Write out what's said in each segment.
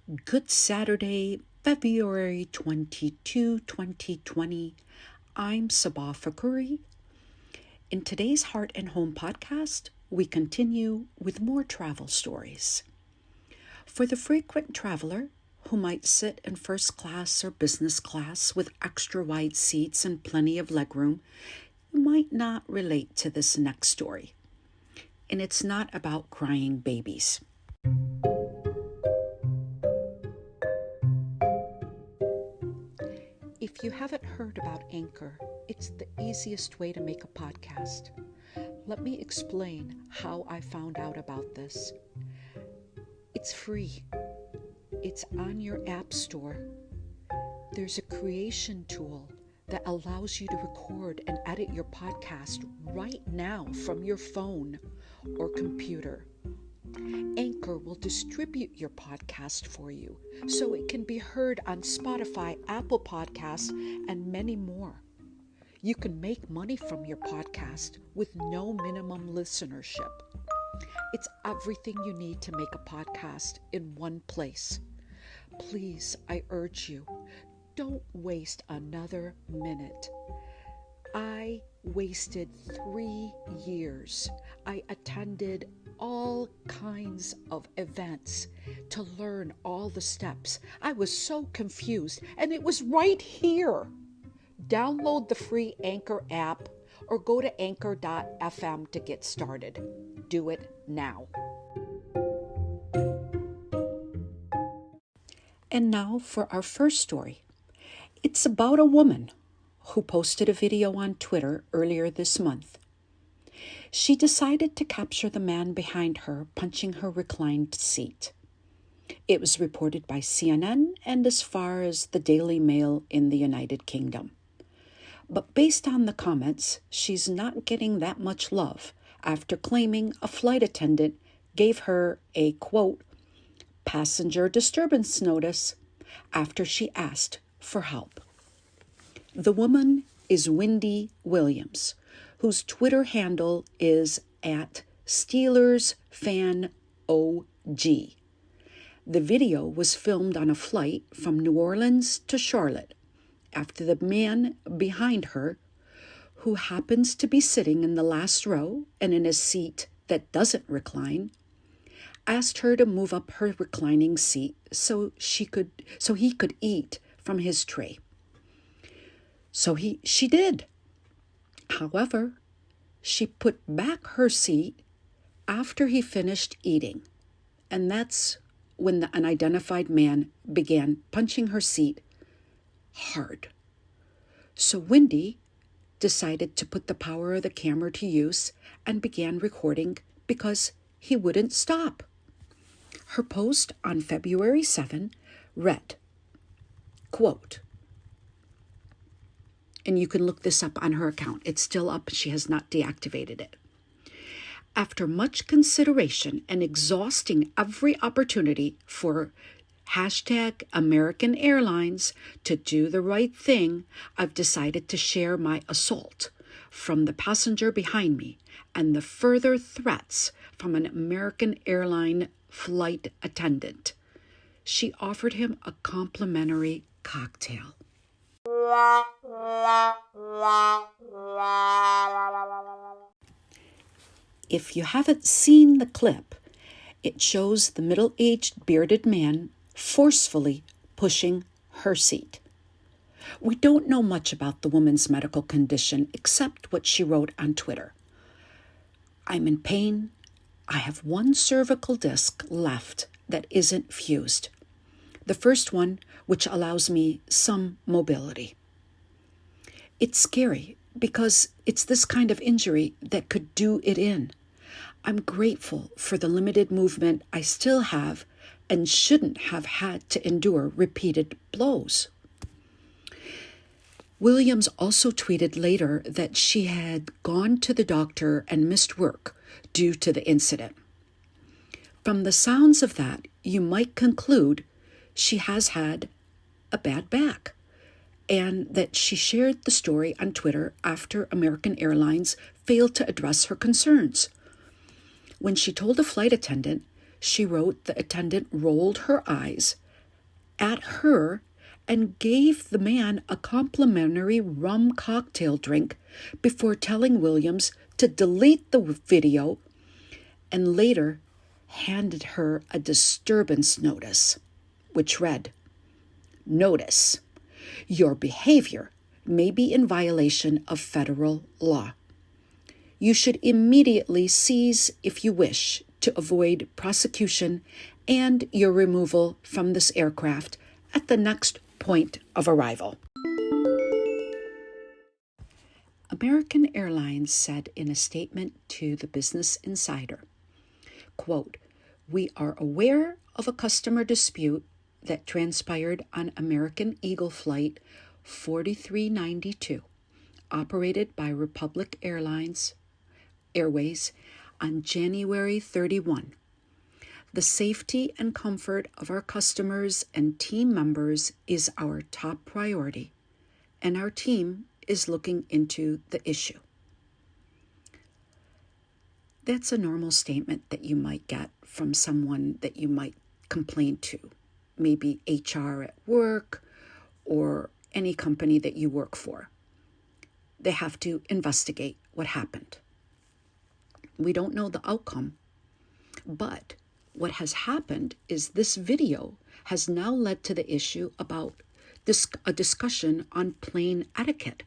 Good Saturday, February 22, 2020. I'm Sabah Fakuri. In today's Heart and Home podcast, we continue with more travel stories. For the frequent traveler who might sit in first class or business class with extra wide seats and plenty of legroom, you might not relate to this next story. And it's not about crying babies. If you haven't heard about Anchor, it's the easiest way to make a podcast. Let me explain how I found out about this. It's free. It's on your app store. There's a creation tool that allows you to record and edit your podcast right now from your phone or computer. Anchor will distribute your podcast for you so it can be heard on Spotify, Apple Podcasts, and many more. You can make money from your podcast with no minimum listenership. It's everything you need to make a podcast in one place. Please, I urge you, don't waste another minute. I wasted 3 years. I attended all kinds of events to learn all the steps. I was so confused, and it was right here. Download the free Anchor app or go to anchor.fm to get started. Do it now. And now for our first story. It's about a woman who posted a video on Twitter earlier this month. She decided to capture the man behind her punching her reclined seat. It was reported by CNN and as far as the Daily Mail in the United Kingdom. But based on the comments, she's not getting that much love after claiming a flight attendant gave her a, quote, passenger disturbance notice after she asked for help. The woman is Wendy Williams, whose Twitter handle is @SteelersFanOG. The video was filmed on a flight from New Orleans to Charlotte after the man behind her, who happens to be sitting in the last row and in a seat that doesn't recline, asked her to move up her reclining seat so he could eat from his tray. So she did. However, she put back her seat after he finished eating, and that's when the unidentified man began punching her seat hard. So Wendy decided to put the power of the camera to use and began recording because he wouldn't stop. Her post on February 7 read, quote, and you can look this up on her account. It's still up. She has not deactivated it. After much consideration and exhausting every opportunity for #American Airlines to do the right thing, I've decided to share my assault from the passenger behind me and the further threats from an American airline flight attendant. She offered him a complimentary cocktail. If you haven't seen the clip, it shows the middle-aged bearded man forcefully pushing her seat. We don't know much about the woman's medical condition except what she wrote on Twitter. I'm in pain. I have one cervical disc left that isn't fused. The first one, which allows me some mobility. It's scary because it's this kind of injury that could do it in. I'm grateful for the limited movement I still have and shouldn't have had to endure repeated blows. Williams also tweeted later that she had gone to the doctor and missed work due to the incident. From the sounds of that, you might conclude she has had a bad back, and that she shared the story on Twitter after American Airlines failed to address her concerns. When she told a flight attendant, she wrote the attendant rolled her eyes at her and gave the man a complimentary rum cocktail drink before telling Williams to delete the video and later handed her a disturbance notice, which read, "Notice, your behavior may be in violation of federal law. You should immediately cease if you wish to avoid prosecution and your removal from this aircraft at the next point of arrival." American Airlines said in a statement to the Business Insider, quote, "We are aware of a customer dispute that transpired on American Eagle Flight 4392, operated by Republic Airways on January 31. The safety and comfort of our customers and team members is our top priority, and our team is looking into the issue." That's a normal statement that you might get from someone that you might complain to, maybe HR at work or any company that you work for. They have to investigate what happened. We don't know the outcome, but what has happened is this video has now led to the issue about a discussion on plane etiquette.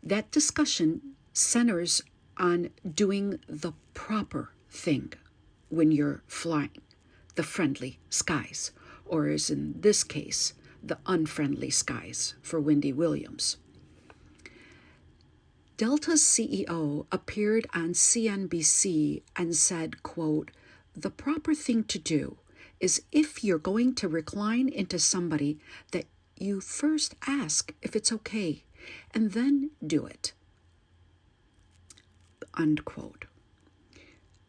That discussion centers on doing the proper thing when you're flying the friendly skies, or as in this case, the unfriendly skies for Wendy Williams. Delta's CEO appeared on CNBC and said, quote, "The proper thing to do is if you're going to recline into somebody that you first ask if it's okay and then do it." Unquote.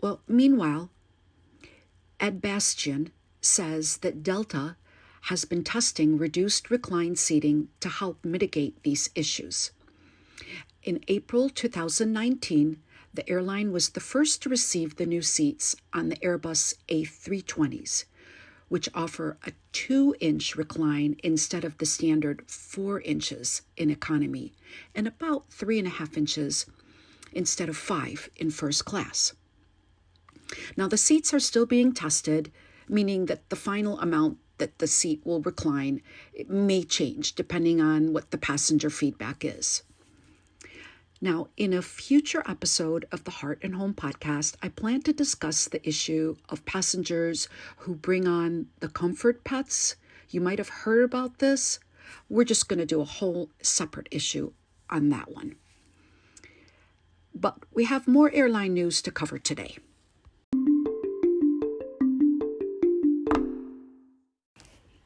Well, meanwhile, Ed Bastian says that Delta has been testing reduced recline seating to help mitigate these issues. In April 2019, the airline was the first to receive the new seats on the Airbus A320s, which offer a 2-inch recline instead of the standard 4 inches in economy and about 3.5 inches instead of 5 in first class. Now, the seats are still being tested, meaning that the final amount that the seat will recline it may change depending on what the passenger feedback is. Now, in a future episode of the Heart and Home podcast, I plan to discuss the issue of passengers who bring on the comfort pets. You might have heard about this. We're just going to do a whole separate issue on that one. But we have more airline news to cover today.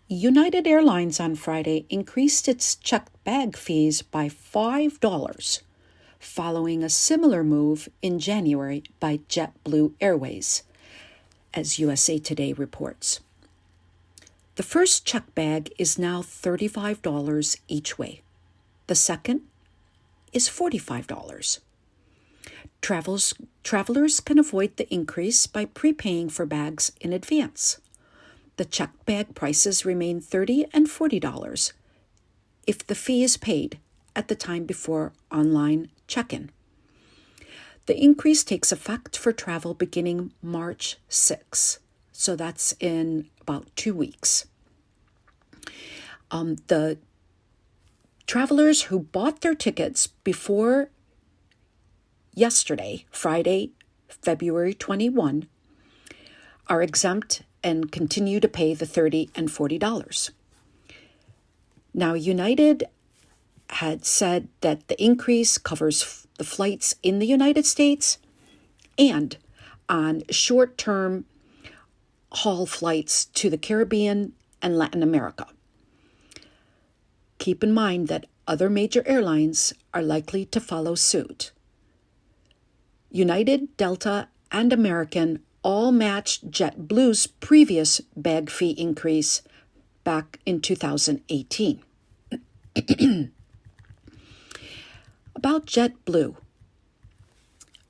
United Airlines on Friday increased its checked bag fees by $5, following a similar move in January by JetBlue Airways, as USA Today reports. The first checked bag is now $35 each way. The second is $45. Travelers can avoid the increase by prepaying for bags in advance. The checked bag prices remain $30 and $40 if the fee is paid at the time before online check-in. The increase takes effect for travel beginning March 6, so that's in about 2 weeks. The travelers who bought their tickets before yesterday, Friday, February 21, are exempt and continue to pay the $30 and $40. Now, United had said that the increase covers the flights in the United States and on short-term haul flights to the Caribbean and Latin America. Keep in mind that other major airlines are likely to follow suit. United, Delta, and American all matched JetBlue's previous bag fee increase back in 2018. About JetBlue.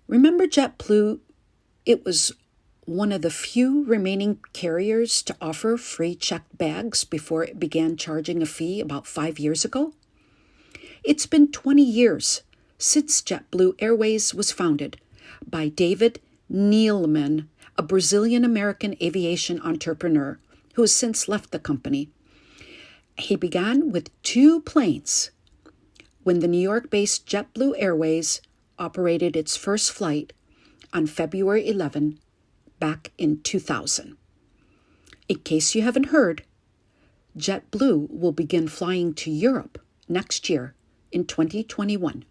Remember JetBlue? It was one of the few remaining carriers to offer free checked bags before it began charging a fee about 5 years ago. It's been 20 years since JetBlue Airways was founded by David Neeleman, a Brazilian-American aviation entrepreneur who has since left the company. He began with 2 planes when the New York-based JetBlue Airways operated its first flight on February 11 back in 2000. In case you haven't heard, JetBlue will begin flying to Europe next year in 2021.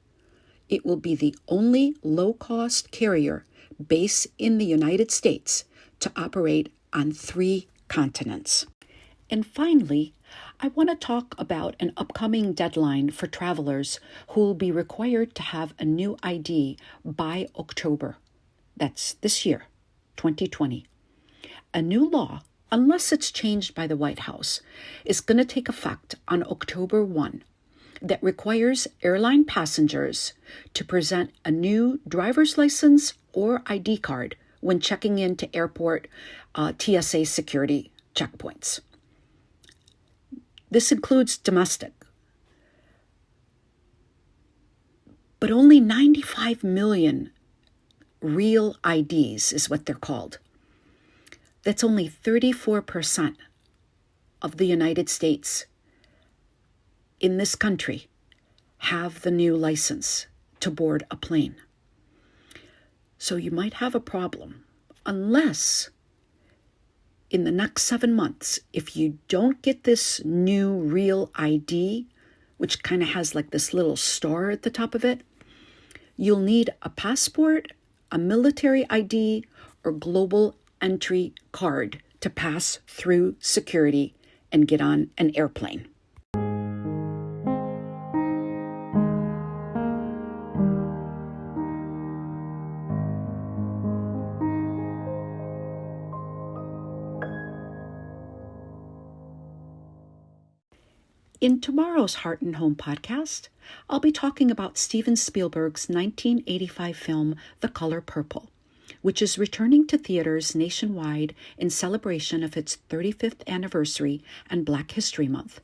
It will be the only low-cost carrier based in the United States to operate on 3 continents. And finally, I want to talk about an upcoming deadline for travelers who will be required to have a new ID by October. That's this year, 2020. A new law, unless it's changed by the White House, is going to take effect on October 1 that requires airline passengers to present a new driver's license or ID card when checking into airport TSA security checkpoints. This includes domestic. But only 95 million real IDs is what they're called. That's only 34% of the United States in this country have the new license to board a plane. So you might have a problem unless in the next 7 months, if you don't get this new real ID, which kind of has like this little star at the top of it, you'll need a passport, a military ID, or global entry card to pass through security and get on an airplane. In tomorrow's Heart and Home podcast, I'll be talking about Steven Spielberg's 1985 film, The Color Purple, which is returning to theaters nationwide in celebration of its 35th anniversary and Black History Month.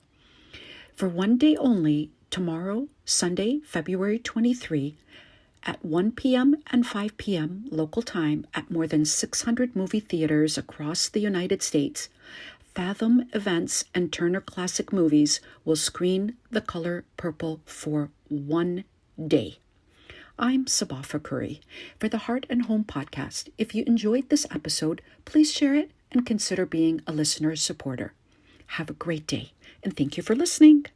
For one day only, tomorrow, Sunday, February 23, at 1 p.m. and 5 p.m. local time at more than 600 movie theaters across the United States, Fathom Events and Turner Classic Movies will screen The Color Purple for one day. I'm Sabah Fakuri for the Heart and Home podcast. If you enjoyed this episode, please share it and consider being a listener supporter. Have a great day, and thank you for listening.